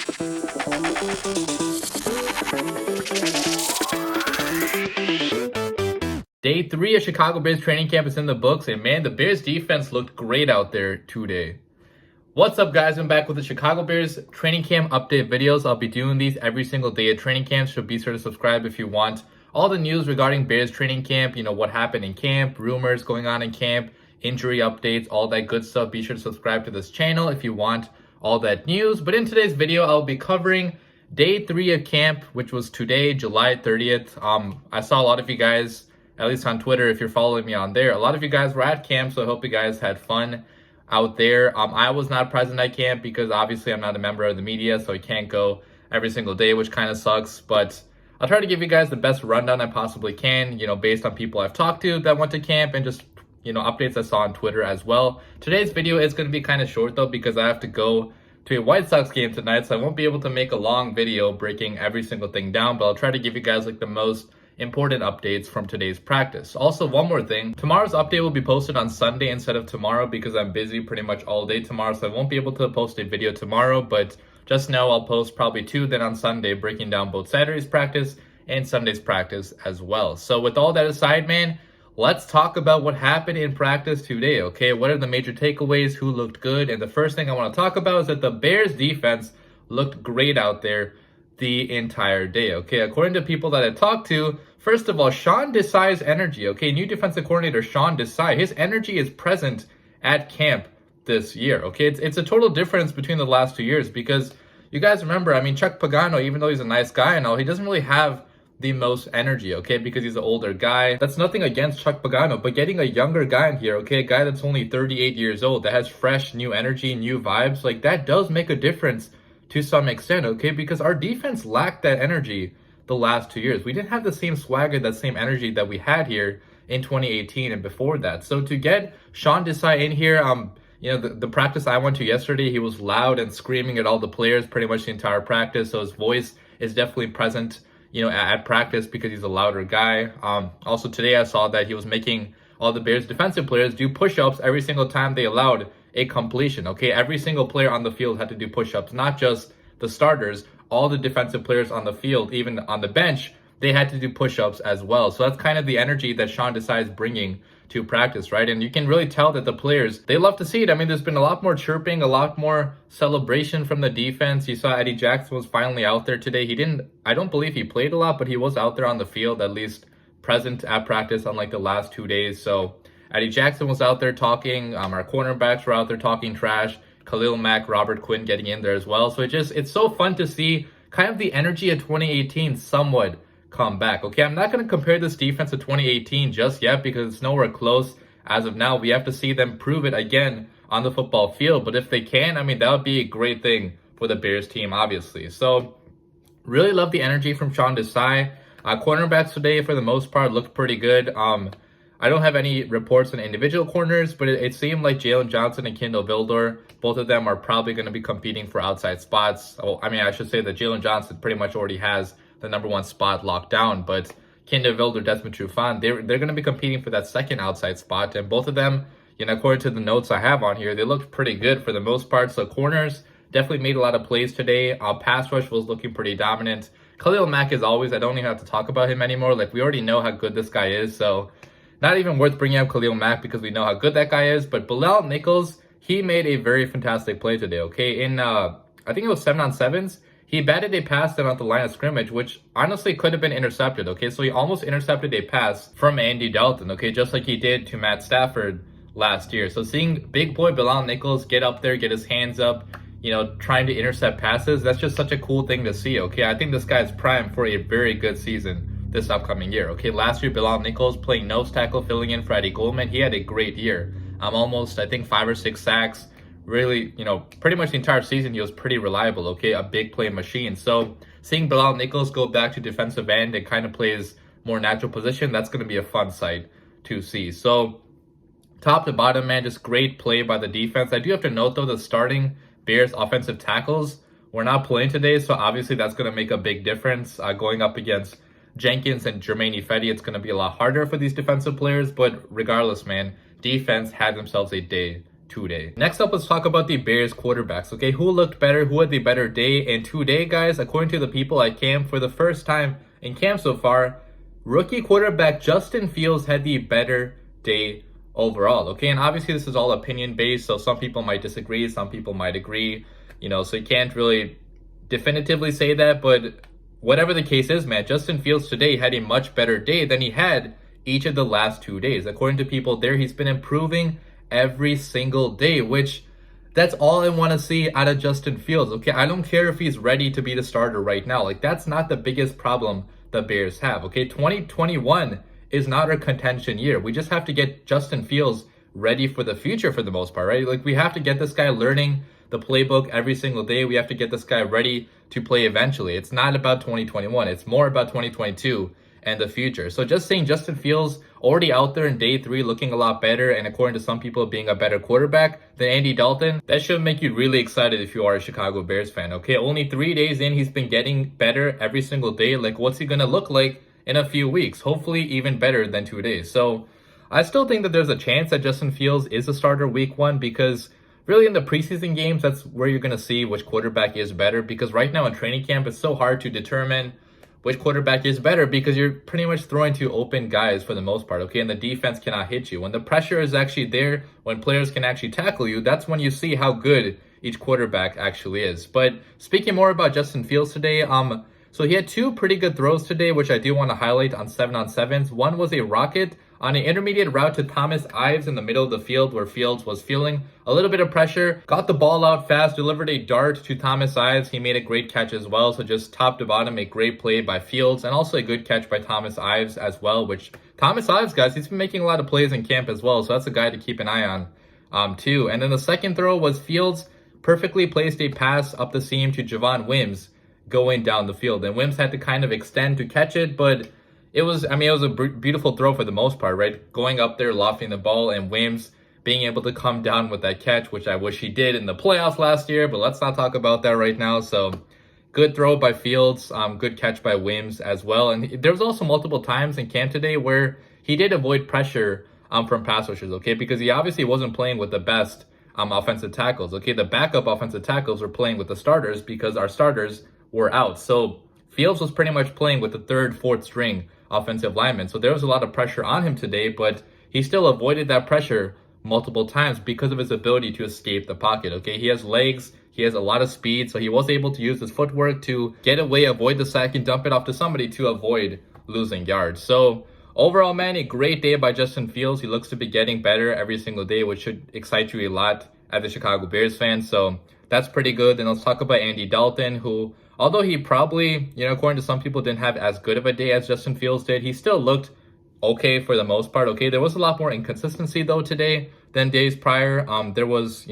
Day 3 of Chicago Bears training camp is in the books, and man, the Bears defense looked great out there today. What's up, guys? I'm back with the Chicago Bears training camp update videos. I'll be doing these every single day at training camp, so be sure to subscribe if you want all the news regarding Bears training camp, what happened in camp, rumors going on in camp, injury updates, all that good stuff. Be sure to subscribe to this channel if you want all that news. But in today's video, I'll be covering day 3 of camp, which was today, July 30th. I saw a lot of you guys, at least on Twitter, if you're following me on there, a lot of you guys were at camp, so I hope you guys had fun out there. I was not present at camp because obviously I'm not a member of the media, so I can't go every single day, which kind of sucks. But I'll try to give you guys the best rundown I possibly can, based on people I've talked to that went to camp and just, updates I saw on Twitter as well. Today's video is going to be kind of short though, because I have to go to a White Sox game tonight, so I won't be able to make a long video breaking every single thing down, but I'll try to give you guys the most important updates from today's practice. Also, one more thing, tomorrow's update will be posted on Sunday instead of tomorrow because I'm busy pretty much all day tomorrow, so I won't be able to post a video tomorrow, but just know I'll post probably 2 then on Sunday, breaking down both Saturday's practice and Sunday's practice as well. So with all that aside, man, let's talk about what happened in practice today, okay? What are the major takeaways? Who looked good? And the first thing I want to talk about is that the Bears defense looked great out there the entire day, okay? According to people that I talked to, first of all, Sean Desai's energy, okay? New defensive coordinator Sean Desai, his energy is present at camp this year, okay? It's a total difference between the last 2 years because you guys remember, Chuck Pagano, even though he's a nice guy and all, he doesn't really have the most energy, okay? Because he's an older guy. That's nothing against Chuck Pagano, but getting a younger guy in here, okay? A guy that's only 38 years old, that has fresh, new energy, new vibes, that does make a difference to some extent, okay? Because our defense lacked that energy the last 2 years. We didn't have the same swagger, that same energy that we had here in 2018 and before that. So to get Sean Desai in here, the practice I went to yesterday, he was loud and screaming at all the players pretty much the entire practice. So his voice is definitely present, at practice because he's a louder guy. Also today I saw that he was making all the Bears defensive players do push-ups every single time they allowed a completion, okay? Every single player on the field had to do push-ups, not just the starters. All the defensive players on the field, even on the bench, they had to do push-ups as well. So that's kind of the energy that Sean Desai is bringing to practice, right? And you can really tell that the players, they love to see it. There's been a lot more chirping, a lot more celebration from the defense. You saw Eddie Jackson was finally out there today. I don't believe he played a lot, but he was out there on the field, at least present at practice, unlike the last 2 days. So Eddie Jackson was out there talking. Our cornerbacks were out there talking trash. Khalil Mack, Robert Quinn getting in there as well. So it's so fun to see kind of the energy of 2018 somewhat come back. Okay, I'm not going to compare this defense to 2018 just yet because it's nowhere close as of now. We have to see them prove it again on the football field. But if they can, that would be a great thing for the Bears team, obviously. So really love the energy from Sean Desai. Cornerbacks today, for the most part, looked pretty good. I don't have any reports on individual corners, but it seemed like Jalen Johnson and Kindle Vildor, both of them are probably going to be competing for outside spots. I should say that Jalen Johnson pretty much already has the #1 spot locked down, but Kindle Vildor, Desmond Trufant, they're going to be competing for that second outside spot, and both of them, according to the notes I have on here, they looked pretty good for the most part. So corners definitely made a lot of plays today. Pass rush was looking pretty dominant. Khalil Mack, as always, I don't even have to talk about him anymore. We already know how good this guy is, so not even worth bringing up Khalil Mack because we know how good that guy is. But Bilal Nichols, he made a very fantastic play today, okay? In, I think it was 7-on-7s, he batted a pass down at the line of scrimmage, which honestly could have been intercepted, okay? So he almost intercepted a pass from Andy Dalton, okay? Just like he did to Matt Stafford last year. So seeing big boy Bilal Nichols get up there, get his hands up, trying to intercept passes, that's just such a cool thing to see, okay? I think this guy is primed for a very good season this upcoming year, okay? Last year, Bilal Nichols playing nose tackle, filling in for Eddie Goldman. He had a great year. Almost, I think, 5 or 6 sacks. Really, pretty much the entire season, he was pretty reliable, okay? A big play machine. So seeing Bilal Nichols go back to defensive end and kind of play his more natural position, that's going to be a fun sight to see. So top to bottom, man, just great play by the defense. I do have to note, though, the starting Bears offensive tackles were not playing today, so obviously that's going to make a big difference going up against Jenkins and Jermaine Ifedi. It's going to be a lot harder for these defensive players, but regardless, man, defense had themselves a day today. Next up, let's talk about the Bears quarterbacks. Okay, who looked better? Who had the better day? And today, guys, according to the people at camp, for the first time in camp so far, rookie quarterback Justin Fields had the better day overall. Okay, and obviously this is all opinion based, so some people might disagree, some people might agree, so you can't really definitively say that. But whatever the case is, man, Justin Fields today had a much better day than he had each of the last 2 days. According to people there, he's been improving every single day, which that's all I want to see out of Justin Fields. Okay, I don't care if he's ready to be the starter right now. Like, that's not the biggest problem the Bears have. Okay, 2021 is not our contention year. We just have to get Justin Fields ready for the future for the most part, right? Like, we have to get this guy learning the playbook every single day. We have to get this guy ready to play eventually. It's not about 2021. It's more about 2022 and the future. So just saying Justin Fields already out there in day 3 looking a lot better, and according to some people being a better quarterback than Andy Dalton, that should make you really excited if you are a Chicago Bears fan. Okay, only 3 days in, he's been getting better every single day. Like, what's he gonna look like in a few weeks? Hopefully even better than 2 days. So I still think that there's a chance that Justin Fields is a starter week 1, because really in the preseason games, that's where you're gonna see which quarterback is better. Because right now in training camp, it's so hard to determine which quarterback is better, because you're pretty much throwing to open guys for the most part, okay? And the defense cannot hit you. When the pressure is actually there, when players can actually tackle you, that's when you see how good each quarterback actually is. But speaking more about Justin Fields today, so he had 2 pretty good throws today, which I do want to highlight on 7-on-7s. One was a rocket on an intermediate route to Thomas Ives in the middle of the field, where Fields was feeling a little bit of pressure, got the ball out fast, delivered a dart to Thomas Ives. He made a great catch as well. So just top to bottom, a great play by Fields, and also a good catch by Thomas Ives as well, which Thomas Ives, guys, he's been making a lot of plays in camp as well. So that's a guy to keep an eye on too. And then the second throw was Fields perfectly placed a pass up the seam to Javon Wims going down the field. And Wims had to kind of extend to catch it, but it was a beautiful throw for the most part, right? Going up there, lofting the ball, and Wims being able to come down with that catch, which I wish he did in the playoffs last year, but let's not talk about that right now. So good throw by Fields, good catch by Wims as well. And there was also multiple times in camp today where he did avoid pressure from pass rushers, okay? Because he obviously wasn't playing with the best offensive tackles, okay? The backup offensive tackles were playing with the starters because our starters were out. So Fields was pretty much playing with the 3rd, 4th string offensive lineman. So there was a lot of pressure on him today, but he still avoided that pressure multiple times because of his ability to escape the pocket, okay? He has legs, he has a lot of speed, so he was able to use his footwork to get away, avoid the sack, and dump it off to somebody to avoid losing yards. So overall, man, a great day by Justin Fields. He looks to be getting better every single day, which should excite you a lot as a Chicago Bears fan. So that's pretty good. Then let's talk about Andy Dalton, who, although he probably, according to some people, didn't have as good of a day as Justin Fields did, he still looked okay for the most part, okay? There was a lot more inconsistency, though, today than days prior. There was,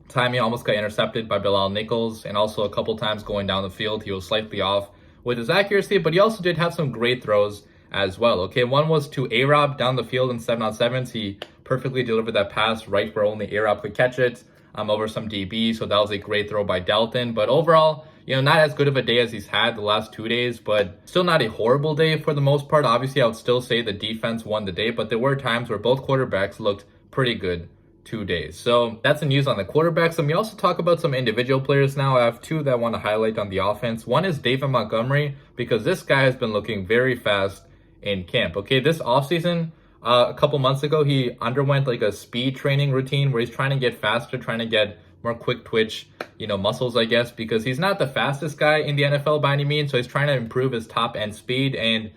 time he almost got intercepted by Bilal Nichols, and also a couple times going down the field, he was slightly off with his accuracy, but he also did have some great throws as well, okay? One was to A-Rob down the field in 7-on-7s. He perfectly delivered that pass right where only A-Rob could catch it. Over some DB, so that was a great throw by Dalton. But overall, not as good of a day as he's had the last 2 days, but still not a horrible day for the most part. Obviously, I would still say the defense won the day, but there were times where both quarterbacks looked pretty good 2 days. So that's the news on the quarterbacks. Let me also talk about some individual players now. I have 2 that I want to highlight on the offense. One is David Montgomery, because this guy has been looking very fast in camp. Okay, this offseason, a couple months ago, he underwent like a speed training routine where he's trying to get faster, trying to get more quick twitch, muscles, I guess, because he's not the fastest guy in the NFL by any means. So he's trying to improve his top end speed. And,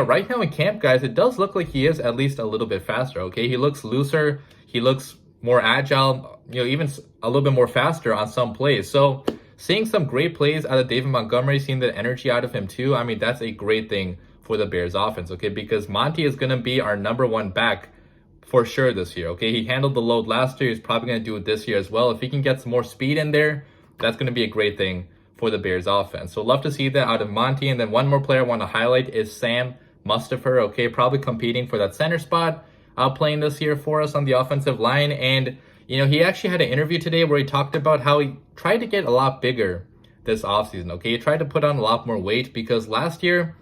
right now in camp, guys, it does look like he is at least a little bit faster, okay? He looks looser. He looks more agile, even a little bit more faster on some plays. So seeing some great plays out of David Montgomery, seeing the energy out of him too, I mean, that's a great thing for the Bears offense, okay? Because Monty is going to be our number 1 back for sure this year, okay? He handled the load last year. He's probably going to do it this year as well. If he can get some more speed in there, that's going to be a great thing for the Bears offense. So love to see that out of Monty. And then one more player I want to highlight is Sam Mustipher, okay? Probably competing for that center spot, playing this year for us on the offensive line. And, he actually had an interview today where he talked about how he tried to get a lot bigger this offseason, okay? He tried to put on a lot more weight because last year,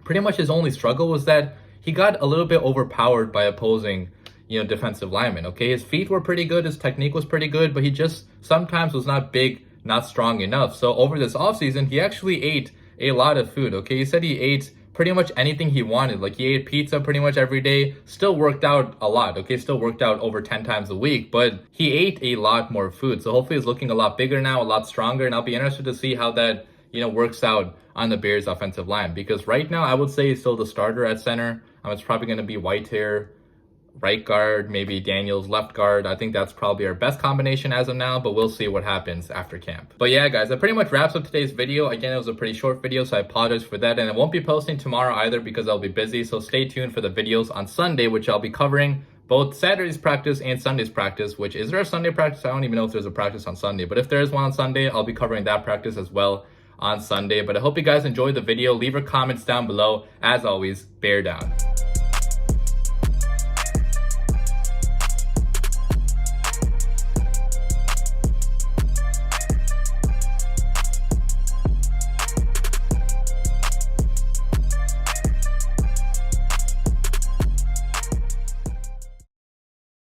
pretty much his only struggle was that he got a little bit overpowered by opposing, defensive lineman. Okay, his feet were pretty good, his technique was pretty good, but he just sometimes was not big, not strong enough. So over this offseason, he actually ate a lot of food. Okay, he said he ate pretty much anything he wanted. Like, he ate pizza pretty much every day, still worked out a lot. Okay, still worked out over 10 times a week, but he ate a lot more food. So hopefully he's looking a lot bigger now, a lot stronger, and I'll be interested to see how that works out on the Bears offensive line, because right now I would say he's still the starter at center. It's probably going to be Whitehair right guard, maybe Daniels left guard. I think that's probably our best combination as of now, but we'll see what happens after camp. But yeah, guys, that pretty much wraps up today's video. Again, it was a pretty short video, so I apologize for that. And I won't be posting tomorrow either because I'll be busy. So stay tuned for the videos on Sunday, which I'll be covering both Saturday's practice and Sunday's practice. Which, is there a Sunday practice? I don't even know if there's a practice on Sunday, but if there is one on Sunday, I'll be covering that practice as well on Sunday. But I hope you guys enjoyed the video. Leave your comments down below. As always, bear down.